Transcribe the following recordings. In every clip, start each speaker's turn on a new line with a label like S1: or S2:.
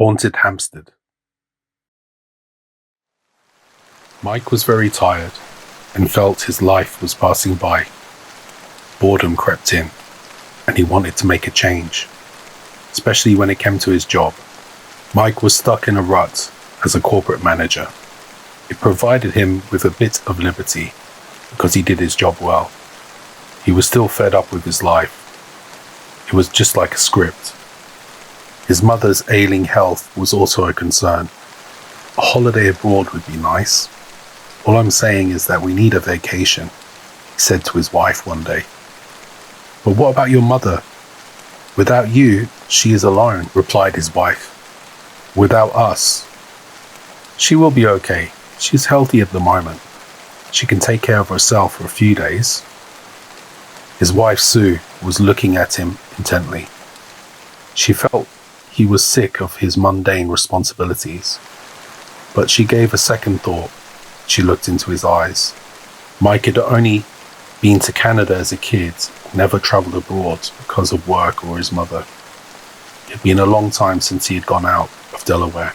S1: Haunted Hampstead. Mike was very tired and felt his life was passing by. Boredom crept in, and he wanted to make a change, especially when it came to his job. Mike was stuck in a rut as a corporate manager. It provided him with a bit of liberty because he did his job well. He was still fed up with his life. It was just like a script. His mother's ailing health was also a concern. A holiday abroad would be nice. All I'm saying is that we need a vacation, he said to his wife one day. But what about your mother? Without you, she is alone, replied his wife. Without us. She will be okay. She's healthy at the moment. She can take care of herself for a few days. His wife Sue was looking at him intently. She felt he was sick of his mundane responsibilities. But she gave a second thought. She looked into his eyes. Mike had only been to Canada as a kid, never travelled abroad because of work or his mother. It had been a long time since he had gone out of Delaware.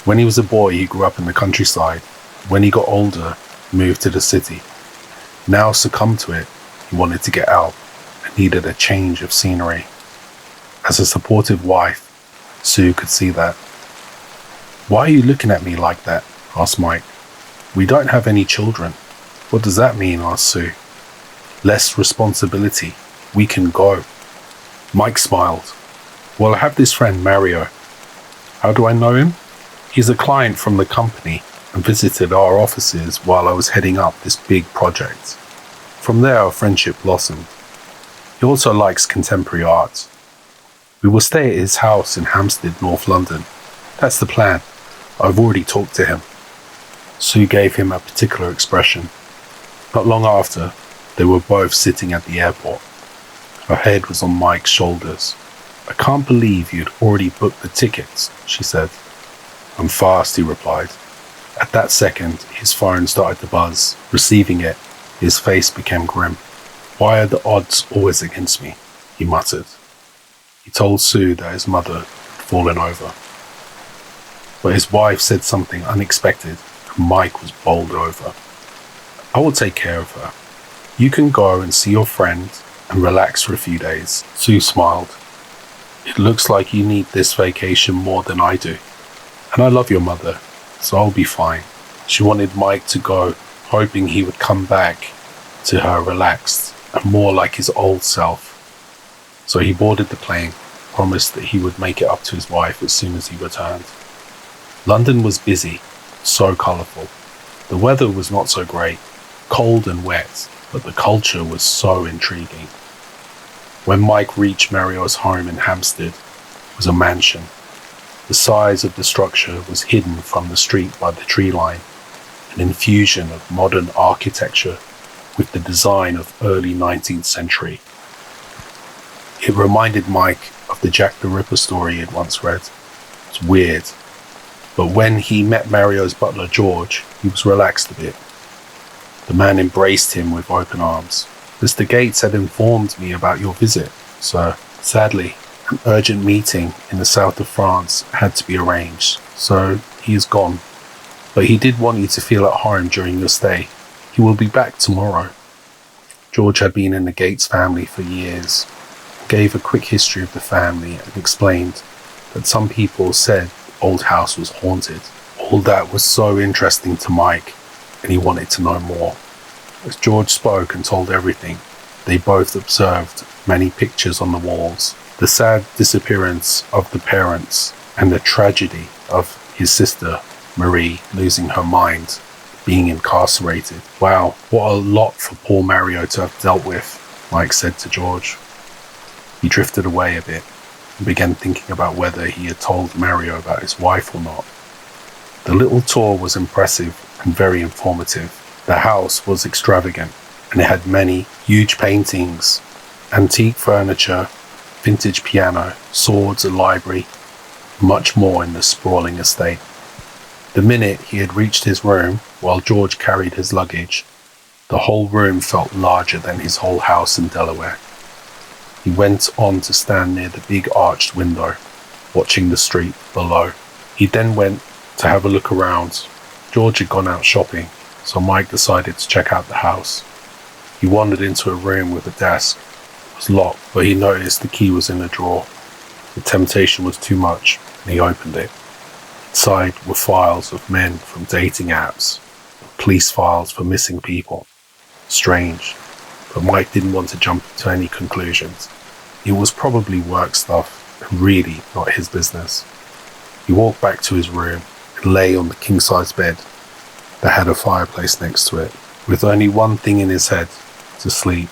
S1: When he was a boy, he grew up in the countryside. When he got older, he moved to the city. Now succumbed to it, he wanted to get out and needed a change of scenery. As a supportive wife, Sue could see that. Why are you looking at me like that? Asked Mike. We don't have any children. What does that mean? Asked Sue. Less responsibility. We can go. Mike smiled. Well, I have this friend, Mario. How do I know him? He's a client from the company and visited our offices while I was heading up this big project. From there, our friendship blossomed. He also likes contemporary art. We will stay at his house in Hampstead, North London. That's the plan. I've already talked to him. Sue gave him a particular expression. Not long after, they were both sitting at the airport. Her head was on Mike's shoulders. I can't believe you'd already booked the tickets, she said. I'm fast, he replied. At that second, his phone started to buzz. Receiving it, his face became grim. Why are the odds always against me? He muttered. He told Sue that his mother had fallen over. But his wife said something unexpected, and Mike was bowled over. I will take care of her. You can go and see your friend and relax for a few days. Sue smiled. It looks like you need this vacation more than I do. And I love your mother, so I'll be fine. She wanted Mike to go, hoping he would come back to her relaxed and more like his old self. So he boarded the plane, promised that he would make it up to his wife as soon as he returned. London was busy, so colourful. The weather was not so great, cold and wet, but the culture was so intriguing. When Mike reached Mario's home in Hampstead, it was a mansion. The size of the structure was hidden from the street by the tree line, an infusion of modern architecture with the design of early 19th century. It reminded Mike of the Jack the Ripper story he'd once read. It's weird. But when he met Mario's butler George, he was relaxed a bit. The man embraced him with open arms. Mr. Gates had informed me about your visit, sir. Sadly, an urgent meeting in the south of France had to be arranged, so he is gone. But he did want you to feel at home during your stay. He will be back tomorrow. George had been in the Gates family for years, gave a quick history of the family and explained that some people said the old house was haunted. All that was so interesting to Mike, and he wanted to know more. As George spoke and told everything, they both observed many pictures on the walls, the sad disappearance of the parents and the tragedy of his sister, Marie, losing her mind, being incarcerated. Wow, what a lot for poor Mario to have dealt with, Mike said to George. He drifted away a bit and began thinking about whether he had told Mario about his wife or not. The little tour was impressive and very informative. The house was extravagant, and it had many huge paintings, antique furniture, vintage piano, swords, a library, much more in the sprawling estate. The minute he had reached his room, while George carried his luggage, the whole room felt larger than his whole house in Delaware. He went on to stand near the big arched window. watching the street below. He then went to have a look around. George had gone out shopping, so Mike decided to check out the house. He wandered into a room with a desk. It was locked, but he noticed the key was in a drawer. The temptation was too much, and he opened it. Inside were files of men from dating apps, police files for missing people. Strange, but Mike didn't want to jump to any conclusions. It was probably work stuff, and really not his business. He walked back to his room and lay on the king-size bed that had a fireplace next to it, with only one thing in his head: to sleep.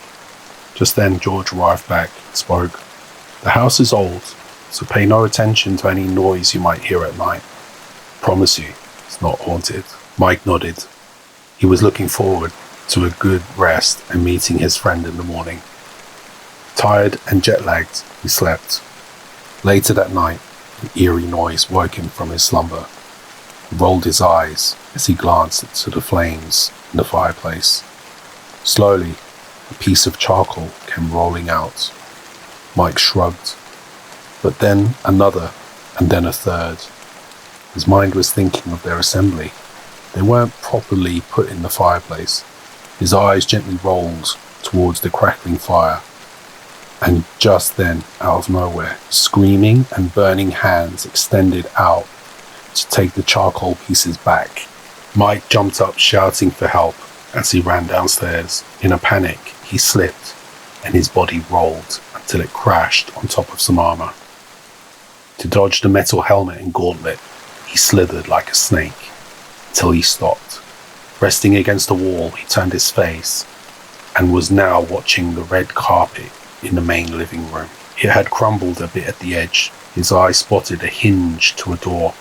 S1: Just then George arrived back and spoke. "The house is old, so pay no attention to any noise you might hear at night. Promise you, it's not haunted." Mike nodded. He was looking forward to a good rest and meeting his friend in the morning. Tired and jet-lagged, he slept. Later that night, an eerie noise woke him from his slumber. He rolled his eyes as he glanced into the flames in the fireplace. Slowly, a piece of charcoal came rolling out. Mike shrugged, but then another, and then a third. His mind was thinking of their assembly. They weren't properly put in the fireplace. His eyes gently rolled towards the crackling fire. And just then, out of nowhere, screaming and burning hands extended out to take the charcoal pieces back. Mike jumped up, shouting for help as he ran downstairs. In a panic, he slipped and his body rolled until it crashed on top of some armor. To dodge the metal helmet and gauntlet, he slithered like a snake until he stopped. Resting against the wall, he turned his face and was now watching the red carpet in the main living room. It had crumbled a bit at the edge. His eye spotted a hinge to a door,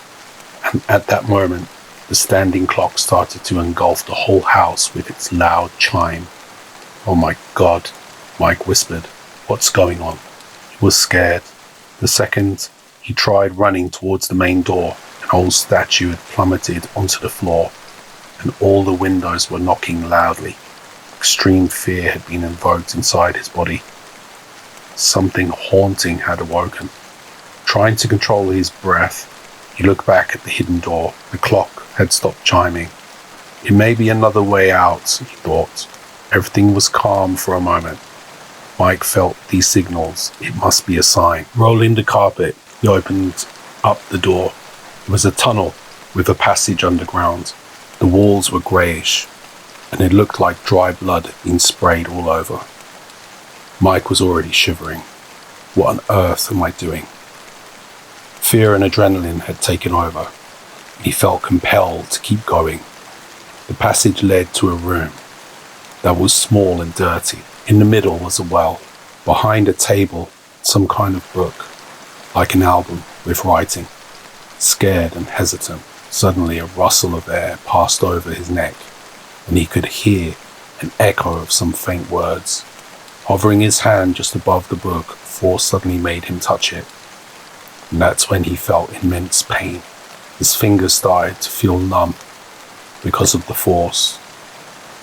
S1: and at that moment, the standing clock started to engulf the whole house with its loud chime. "Oh my God," Mike whispered. "What's going on?" He was scared. The second he tried running towards the main door, an old statue had plummeted onto the floor, and all the windows were knocking loudly. Extreme fear had been invoked inside his body. Something haunting had awoken. Trying to control his breath, he looked back at the hidden door. The clock had stopped chiming. It may be another way out, he thought. Everything was calm for a moment. Mike felt these signals. It must be a sign. Rolling the carpet, he opened up the door. It was a tunnel with a passage underground. The walls were greyish, and it looked like dry blood had been sprayed all over. Mike was already shivering. What on earth am I doing? Fear and adrenaline had taken over, and he felt compelled to keep going. The passage led to a room that was small and dirty. In the middle was a well. Behind a table, some kind of book, like an album with writing. Scared and hesitant, suddenly a rustle of air passed over his neck, and he could hear an echo of some faint words. Hovering his hand just above the book, force suddenly made him touch it. And that's when he felt immense pain. His fingers started to feel numb because of the force.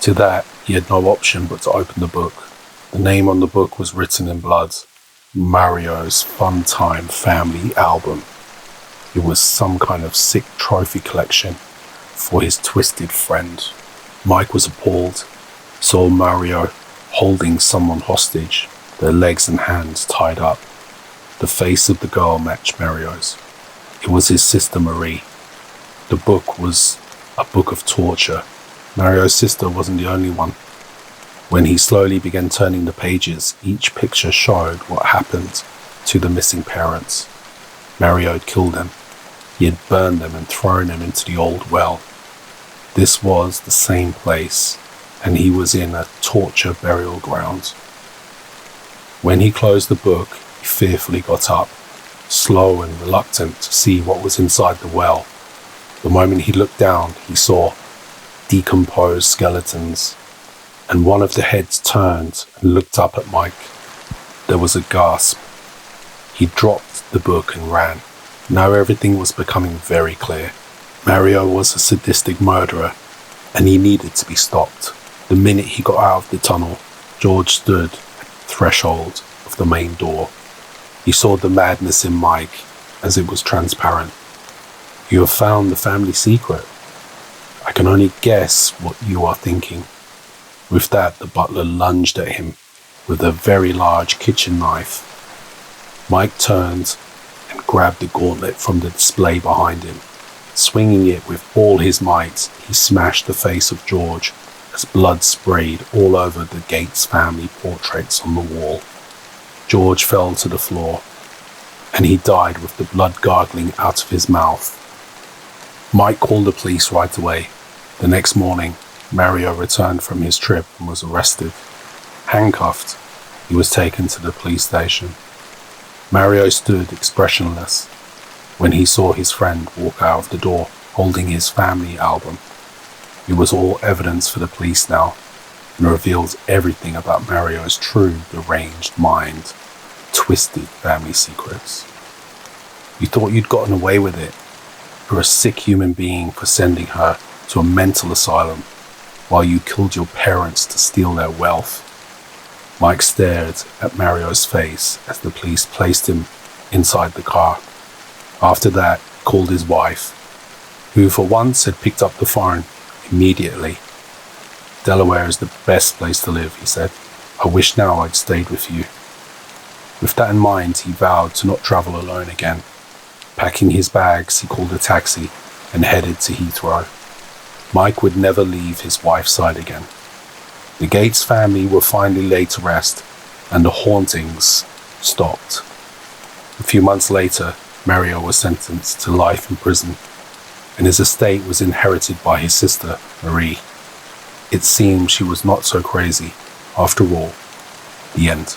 S1: To that, he had no option but to open the book. The name on the book was written in blood. Mario's Fun Time Family Album. It was some kind of sick trophy collection for his twisted friend. Mike was appalled. Saw Mario holding someone hostage, their legs and hands tied up. The face of the girl matched Mario's. It was his sister Marie. The book was a book of torture. Mario's sister wasn't the only one. When he slowly began turning the pages, each picture showed what happened to the missing parents. Mario had killed them. He had burned them and thrown them into the old well. This was the same place, and he was in a torture burial ground. When he closed the book, he fearfully got up, slow and reluctant to see what was inside the well. The moment he looked down, he saw decomposed skeletons, and one of the heads turned and looked up at Mike. There was a gasp. He dropped the book and ran. Now everything was becoming very clear. Mario was a sadistic murderer, and he needed to be stopped. The minute he got out of the tunnel, George stood at the threshold of the main door. He saw the madness in Mike as it was transparent. "You have found the family secret. I can only guess what you are thinking." With that, the butler lunged at him with a very large kitchen knife. Mike turned and grabbed the gauntlet from the display behind him. Swinging it with all his might, he smashed the face of George as blood sprayed all over the Gates family portraits on the wall. George fell to the floor, and he died with the blood gargling out of his mouth. Mike called the police right away. The next morning, Mario returned from his trip and was arrested. Handcuffed, he was taken to the police station. Mario stood expressionless when he saw his friend walk out of the door holding his family album. It was all evidence for the police now, and revealed everything about Mario's true, deranged mind, twisted family secrets. You thought you'd gotten away with it. You're a sick human being for sending her to a mental asylum while you killed your parents to steal their wealth. Mike stared at Mario's face as the police placed him inside the car. After that, called his wife, who for once had picked up the phone immediately. "Delaware is the best place to live," he said. "I wish now I'd stayed with you." With that in mind, he vowed to not travel alone again. Packing his bags, he called a taxi and headed to Heathrow. Mike would never leave his wife's side again. The Gates family were finally laid to rest, and the hauntings stopped. A few months later, Mario was sentenced to life in prison, and his estate was inherited by his sister, Marie. It seemed she was not so crazy. After all, the end.